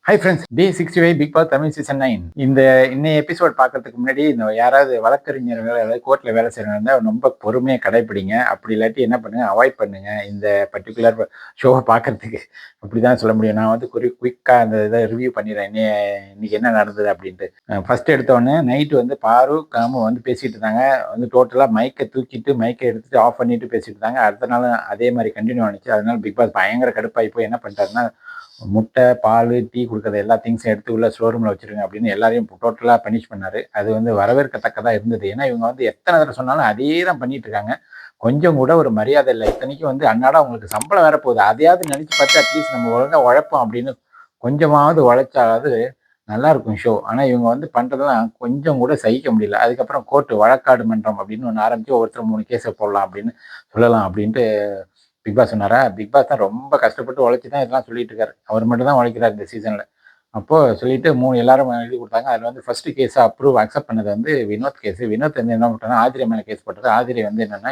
High friends, D65 big boss Tamil season 9 இந்த இன்னைய episode பார்க்கறதுக்கு முன்னாடி இந்த யாராவது வழக்கறிஞர்கள் அதாவது கோர்ட்ல வேலை செய்யறவங்க இருந்தா ரொம்ப பொறுமையா கடைப்பிடிங்க. அப்படி இல்லாட்டி என்ன பண்ணுங்க, அவாய்ட் பண்ணுங்க இந்த பர்டிகுலர் ஷோவை பார்க்கறதுக்கு. அப்படிதான் சொல்ல முடியும். நான் வந்து குயிக்கா அந்த இதை ரிவ்யூ பண்ணிடுறேன். இன்னைக்கு என்ன நடந்தது அப்படின்ட்டு. ஃபர்ஸ்ட் எடுத்த உடனே நைட்டு வந்து பாரு காமு வந்து பேசிட்டு இருந்தாங்க. வந்து டோட்டலா மைக்கை எடுத்துட்டு ஆஃப் பண்ணிட்டு பேசிட்டு இருந்தாங்க. அடுத்த நாள் அதே மாதிரி கண்டினியூ ஆனிச்சு. அதனால பிக் பாஸ் பயங்கர கடுப்பாகி போய் என்ன பண்ணிட்டாருன்னா, முட்டை, பால், டீ கொடுக்குறது எல்லா திங்ஸும் எடுத்து உள்ள ஸ்டோர் ரூமில் வச்சிருங்க அப்படின்னு எல்லாரையும் டோட்டலாக பனிஷ் பண்ணாரு. அது வந்து வரவேற்கத்தக்கதாக இருந்தது. ஏன்னா இவங்க வந்து எத்தனை தடவை சொன்னாலும் அதே தான் பண்ணிட்டு இருக்காங்க. கொஞ்சம் கூட ஒரு மரியாதை இல்லை. இத்தனைக்கும் வந்து அன்னாடம் அவங்களுக்கு சம்பளம் வேற போகுது. அதையாவது நினைச்சு பார்த்து அட்லீஸ்ட் நம்ம ஒழுங்காக உழைப்போம் அப்படின்னு கொஞ்சமாவது உழைச்சாவது நல்லா இருக்கும் ஷோ. ஆனால் இவங்க வந்து பண்ணுறதெல்லாம் கொஞ்சம் கூட சகிக்க முடியல. அதுக்கப்புறம் கோர்ட்டு வழக்காடு மன்றம் அப்படின்னு ஒன்று ஆரம்பிச்சு ஒவ்வொருத்தர் 3 கேஸை போடலாம் அப்படின்னு சொல்லலாம் அப்படின்ட்டு பிக் பாஸ் சொன்னாரா? பிக் பாஸ் தான் ரொம்ப கஷ்டப்பட்டு உழைச்சி தான் இதெல்லாம் சொல்லிட்டு இருக்காரு. அவர் மட்டும் தான் உழைக்கிறார் இந்த சீசன்ல. அப்போ சொல்லிட்டு 3 எல்லாரும் எழுதி கொடுத்தாங்க. அதில் வந்து ஃபர்ஸ்ட் கேஸை அக்செப்ட் பண்ணது வந்து வினோத் கேஸ். வினோத் வந்து என்ன பண்ணிட்டாங்க, ஆதிரை மேலே கேஸ் போட்டது. ஆதிரை வந்து என்னன்னா,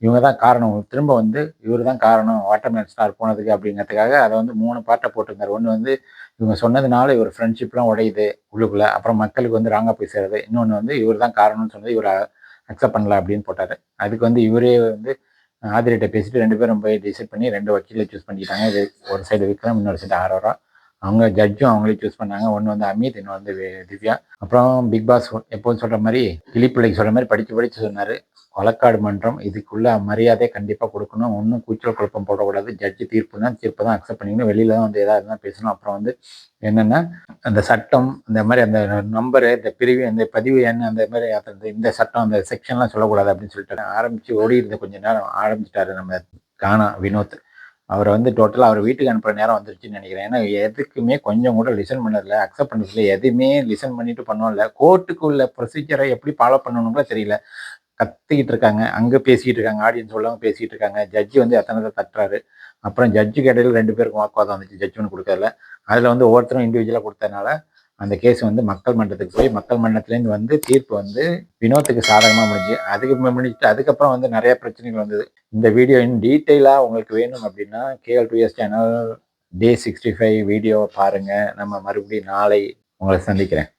இவங்க தான் காரணம், திரும்ப வந்து இவர் தான் காரணம் வாட்டர்மேன் ஸ்டார் போனதுக்கு அப்படிங்கிறதுக்காக அதை வந்து 3 பார்ட்டை போட்டிருந்தார். ஒன்று வந்து இவங்க சொன்னதுனால இவர் ஃப்ரெண்ட்ஷிப்லாம் உடையுது உள்ளுக்குள்ள, அப்புறம் மக்களுக்கு வந்து ராங்கா போய் சேருது. இன்னொன்று வந்து இவர் தான் காரணம்னு சொன்னது இவர் அக்செப்ட் பண்ணல அப்படின்னு போட்டார். அதுக்கு வந்து இவரே வந்து ஆதிரிட்ட பேசிட்டு 2 பேரும் போய் டிசைட் பண்ணி 2 வக்கீலை சூஸ் பண்ணிக்கிட்டாங்க. இது ஒரு சைடு விக்ரம், இன்னொரு சைடு ஆரோரா. அவங்க ஜட்ஜும் அவங்களே சூஸ் பண்ணாங்க. ஒன்று வந்து அமித், இன்னொன்று வந்து திவ்யா. அப்புறம் பிக் பாஸ் எப்போதும் சொல்கிற மாதிரி கிளிப்பிள்ளைக்கு சொல்கிற மாதிரி படித்து சொன்னார். வழக்காடு மன்றம் இதுக்குள்ள மரியாதை கண்டிப்பாக கொடுக்கணும். ஒன்றும் கூச்சல் குழப்பம் போடக்கூடாது. ஜட்ஜு தீர்ப்பு தான் அக்செப்ட் பண்ணிக்கணும். வெளியில தான் வந்து எதாவது இருந்தால் பேசணும். அப்புறம் வந்து என்னென்னா, அந்த சட்டம் இந்த மாதிரி அந்த நம்பரு, இந்த பிரிவு, அந்த பதிவு எண், அந்த மாதிரி இந்த சட்டம், அந்த செக்ஷன்லாம் சொல்லக்கூடாது அப்படின்னு சொல்லிட்டு ஆரம்பித்து ஓடி இருந்த கொஞ்சம் நேரம் ஆரம்பிச்சிட்டாரு நம்ம கானா வினோத். அவரை வந்து டோட்டலாக அவர் வீட்டுக்கு அனுப்புகிற நேரம் வந்துருச்சுன்னு நினைக்கிறேன். ஏன்னா எதுக்குமே கொஞ்சம் கூட லிசன் பண்ணதில்லை, அக்செப்ட் பண்ணதில்லை, எதுவுமே லிசன் பண்ணிட்டு பண்ணோம்ல. கோர்ட்டுக்கு உள்ள ப்ரொசீஜரை எப்படி ஃபாலோ பண்ணணும் கூட தெரியல. கத்திக்கிட்டு இருக்காங்க, அங்கே பேசிக்கிட்டு இருக்காங்க, ஆடியன்ஸ் உள்ளவங்க பேசிக்கிட்டு இருக்காங்க. ஜட்ஜி வந்து எத்தனை தட்டுறாரு. அப்புறம் ஜட்ஜுக்கு இடையில 2 பேருக்கும் வாக்குவாதம் வந்துச்சு ஜட்ஜ்மெண்ட் கொடுக்கறதுல. அதில் வந்து ஒவ்வொருத்தரும் இண்டிவிஜுவலாக கொடுத்ததுனால அந்த கேஸ் வந்து மக்கள் மன்றத்துக்கு போய் மக்கள் மன்றத்துலேருந்து வந்து தீர்ப்பு வந்து வினோத்துக்கு சாதகமாக முடிஞ்சு முடிச்சுட்டு அதுக்கப்புறம் வந்து நிறைய பிரச்சனைகள் வந்தது. இந்த வீடியோ இன்னும் டீட்டெயிலாக உங்களுக்கு வேணும் அப்படின்னா KL2S சேனல் D65 வீடியோவை பாருங்கள். நம்ம மறுபடியும் நாளை உங்களை சந்திக்கிறேன்.